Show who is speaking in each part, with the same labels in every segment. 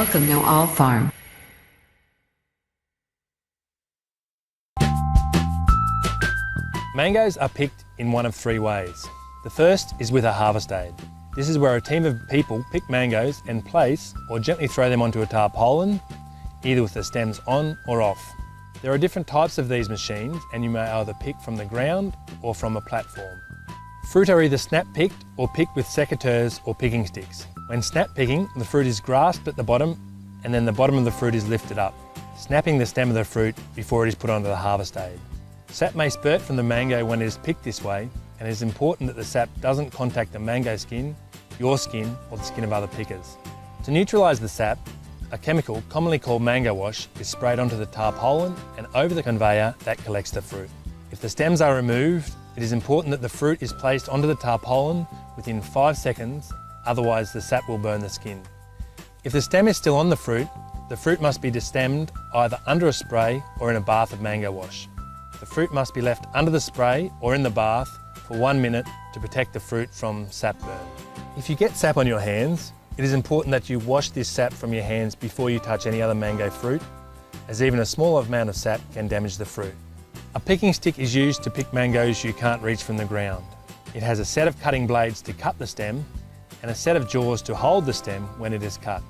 Speaker 1: Welcome to All Farm.
Speaker 2: Mangoes are picked in one of three ways. The first is with a harvest aid. This is where a team of people pick mangoes and place or gently throw them onto a tarpaulin, either with the stems on or off. There are different types of these machines and you may either pick from the ground or from a platform. Fruit are either snap picked or picked with secateurs or picking sticks. When snap picking, the fruit is grasped at the bottom and then the bottom of the fruit is lifted up, snapping the stem of the fruit before it is put onto the harvest aid. Sap may spurt from the mango when it is picked this way, and it is important that the sap doesn't contact the mango skin, your skin, or the skin of other pickers. To neutralise the sap, a chemical commonly called mango wash is sprayed onto the tarpaulin and over the conveyor that collects the fruit. If the stems are removed, it is important that the fruit is placed onto the tarpaulin within 5 seconds, otherwise the sap will burn the skin. If the stem is still on the fruit must be destemmed either under a spray or in a bath of mango wash. The fruit must be left under the spray or in the bath for 1 minute to protect the fruit from sap burn. If you get sap on your hands, it is important that you wash this sap from your hands before you touch any other mango fruit, as even a small amount of sap can damage the fruit. A picking stick is used to pick mangoes you can't reach from the ground. It has a set of cutting blades to cut the stem and a set of jaws to hold the stem when it is cut.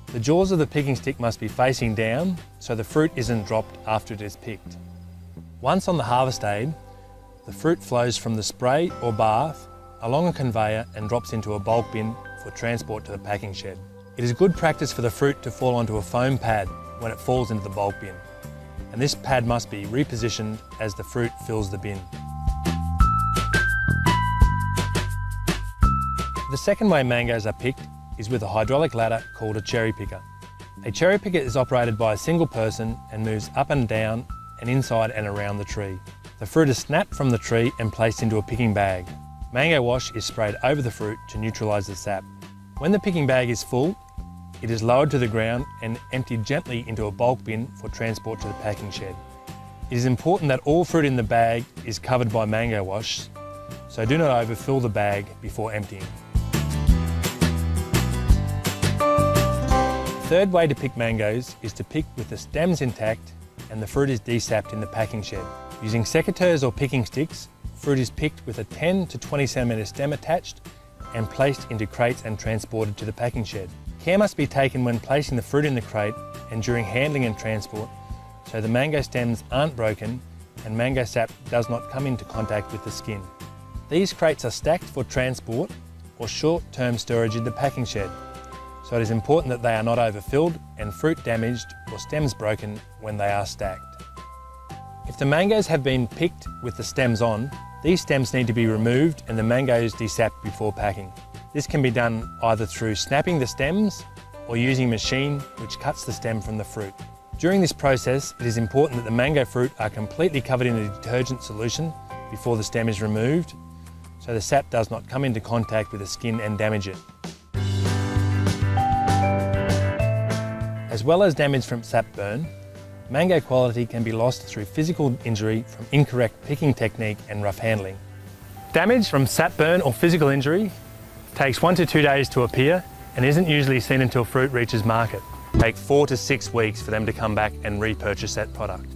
Speaker 2: The jaws of the picking stick must be facing down so the fruit isn't dropped after it is picked. Once on the harvest aid, the fruit flows from the spray or bath along a conveyor and drops into a bulk bin for transport to the packing shed. It is good practice for the fruit to fall onto a foam pad when it falls into the bulk bin, and this pad must be repositioned as the fruit fills the bin. The second way mangoes are picked is with a hydraulic ladder called a cherry picker. A cherry picker is operated by a single person and moves up and down and inside and around the tree. The fruit is snapped from the tree and placed into a picking bag. Mango wash is sprayed over the fruit to neutralise the sap. When the picking bag is full, it is lowered to the ground and emptied gently into a bulk bin for transport to the packing shed. It is important that all fruit in the bag is covered by mango wash, so do not overfill the bag before emptying. The third way to pick mangoes is to pick with the stems intact and the fruit is desapped in the packing shed. Using secateurs or picking sticks, fruit is picked with a 10 to 20 centimetre stem attached and placed into crates and transported to the packing shed. Care must be taken when placing the fruit in the crate and during handling and transport so the mango stems aren't broken and mango sap does not come into contact with the skin. These crates are stacked for transport or short-term storage in the packing shed, so it is important that they are not overfilled and fruit damaged or stems broken when they are stacked. If the mangoes have been picked with the stems on, these stems need to be removed and the mangoes desapped before packing. This can be done either through snapping the stems or using a machine which cuts the stem from the fruit. During this process, it is important that the mango fruit are completely covered in a detergent solution before the stem is removed, so the sap does not come into contact with the skin and damage it. As well as damage from sap burn, mango quality can be lost through physical injury from incorrect picking technique and rough handling. Damage from sap burn or physical injury takes 1 to 2 days to appear and isn't usually seen until fruit reaches market. It takes 4 to 6 weeks for them to come back and repurchase that product.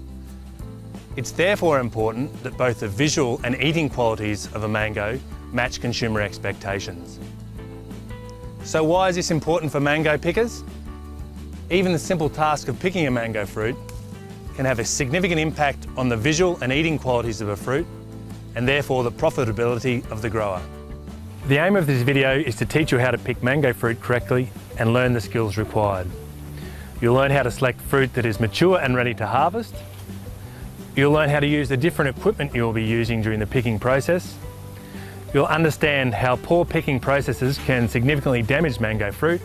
Speaker 2: It's therefore important that both the visual and eating qualities of a mango match consumer expectations. So why is this important for mango pickers? Even the simple task of picking a mango fruit can have a significant impact on the visual and eating qualities of a fruit and therefore the profitability of the grower. The aim of this video is to teach you how to pick mango fruit correctly and learn the skills required. You'll learn how to select fruit that is mature and ready to harvest. You'll learn how to use the different equipment you will be using during the picking process. You'll understand how poor picking processes can significantly damage mango fruit,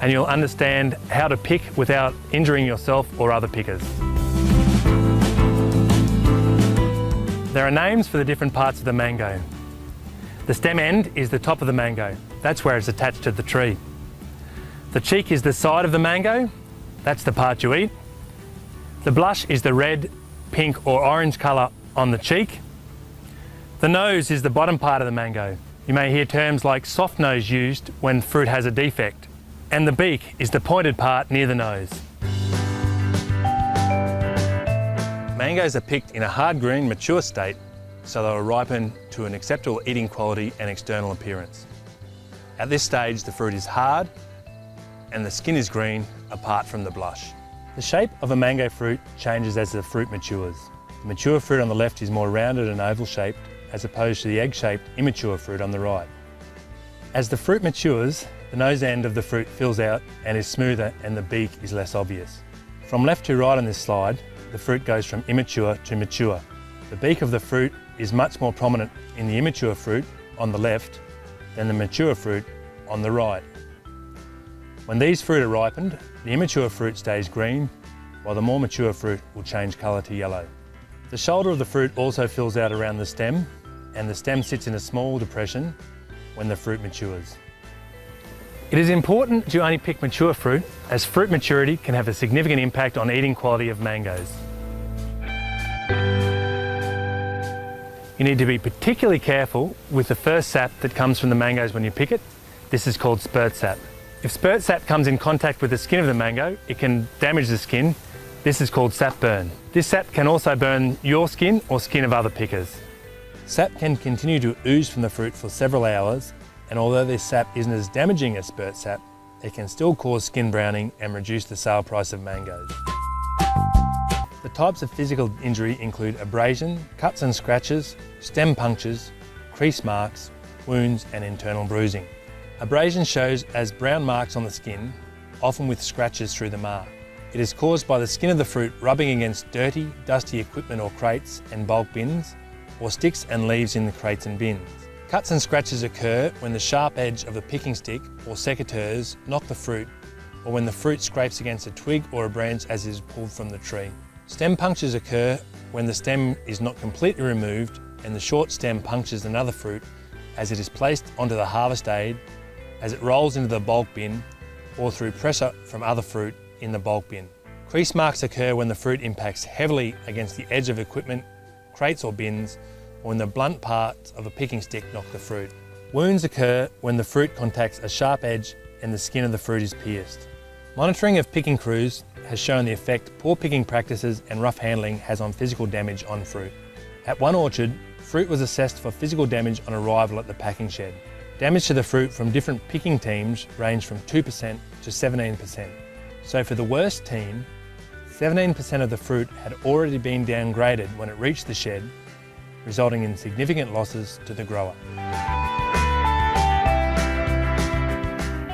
Speaker 2: and you'll understand how to pick without injuring yourself or other pickers. There are names for the different parts of the mango. The stem end is the top of the mango. That's where it's attached to the tree. The cheek is the side of the mango. That's the part you eat. The blush is the red, pink or orange colour on the cheek. The nose is the bottom part of the mango. You may hear terms like soft nose used when fruit has a defect. And the beak is the pointed part near the nose. Mangoes are picked in a hard green, mature state, so they will ripen to an acceptable eating quality and external appearance. At this stage, the fruit is hard and the skin is green apart from the blush. The shape of a mango fruit changes as the fruit matures. The mature fruit on the left is more rounded and oval shaped as opposed to the egg-shaped immature fruit on the right. As the fruit matures, the nose end of the fruit fills out and is smoother and the beak is less obvious. From left to right on this slide, the fruit goes from immature to mature. The beak of the fruit is much more prominent in the immature fruit on the left than the mature fruit on the right. When these fruit are ripened, the immature fruit stays green, while the more mature fruit will change colour to yellow. The shoulder of the fruit also fills out around the stem, and the stem sits in a small depression when the fruit matures. It is important to only pick mature fruit, as fruit maturity can have a significant impact on eating quality of mangoes. You need to be particularly careful with the first sap that comes from the mangoes when you pick it. This is called spurt sap. If spurt sap comes in contact with the skin of the mango, it can damage the skin. This is called sap burn. This sap can also burn your skin or skin of other pickers. Sap can continue to ooze from the fruit for several hours, and although this sap isn't as damaging as spurt sap, it can still cause skin browning and reduce the sale price of mangoes. The types of physical injury include abrasion, cuts and scratches, stem punctures, crease marks, wounds and internal bruising. Abrasion shows as brown marks on the skin, often with scratches through the mark. It is caused by the skin of the fruit rubbing against dirty, dusty equipment or crates and bulk bins, or sticks and leaves in the crates and bins. Cuts and scratches occur when the sharp edge of a picking stick or secateurs knock the fruit, or when the fruit scrapes against a twig or a branch as it is pulled from the tree. Stem punctures occur when the stem is not completely removed and the short stem punctures another fruit as it is placed onto the harvest aid, as it rolls into the bulk bin, or through pressure from other fruit in the bulk bin. Crease marks occur when the fruit impacts heavily against the edge of equipment, crates or bins, or when the blunt parts of a picking stick knock the fruit. Wounds occur when the fruit contacts a sharp edge and the skin of the fruit is pierced. Monitoring of picking crews has shown the effect poor picking practices and rough handling has on physical damage on fruit. At one orchard, fruit was assessed for physical damage on arrival at the packing shed. Damage to the fruit from different picking teams ranged from 2% to 17%. So for the worst team, 17% of the fruit had already been downgraded when it reached the shed, resulting in significant losses to the grower.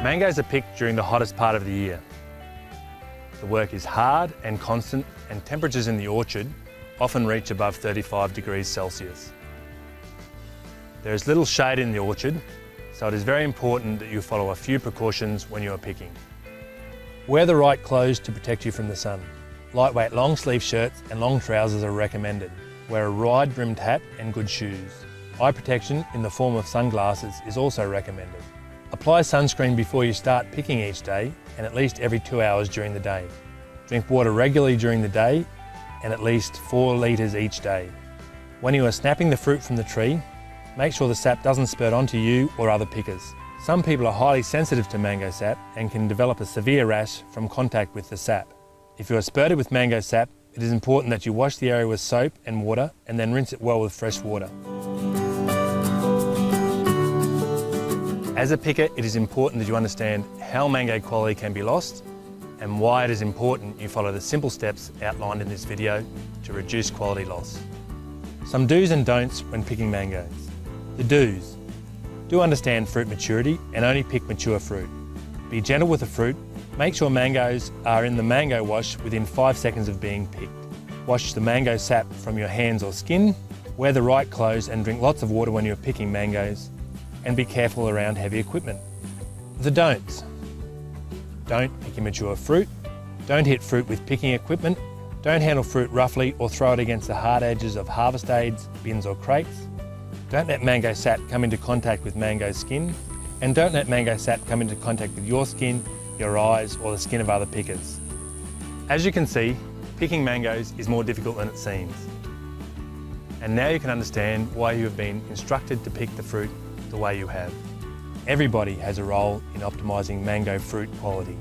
Speaker 2: Mangoes are picked during the hottest part of the year. The work is hard and constant, and temperatures in the orchard often reach above 35 degrees Celsius. There is little shade in the orchard, so it is very important that you follow a few precautions when you are picking. Wear the right clothes to protect you from the sun. Lightweight long sleeve shirts and long trousers are recommended. Wear a wide-brimmed hat and good shoes. Eye protection in the form of sunglasses is also recommended. Apply sunscreen before you start picking each day and at least every 2 hours during the day. Drink water regularly during the day and at least 4 litres each day. When you are snapping the fruit from the tree, make sure the sap doesn't spurt onto you or other pickers. Some people are highly sensitive to mango sap and can develop a severe rash from contact with the sap. If you are spurted with mango sap, it is important that you wash the area with soap and water and then rinse it well with fresh water. As a picker, it is important that you understand how mango quality can be lost and why it is important you follow the simple steps outlined in this video to reduce quality loss. Some do's and don'ts when picking mangoes. The do's. Do understand fruit maturity and only pick mature fruit. Be gentle with the fruit. Make sure mangoes are in the mango wash within 5 seconds of being picked. Wash the mango sap from your hands or skin. Wear the right clothes and drink lots of water when you're picking mangoes. And be careful around heavy equipment. The don'ts. Don't pick immature fruit. Don't hit fruit with picking equipment. Don't handle fruit roughly or throw it against the hard edges of harvest aids, bins or crates. Don't let mango sap come into contact with mango skin. And don't let mango sap come into contact with your skin, your eyes or the skin of other pickers. As you can see, picking mangoes is more difficult than it seems. And now you can understand why you have been instructed to pick the fruit the way you have. Everybody has a role in optimising mango fruit quality.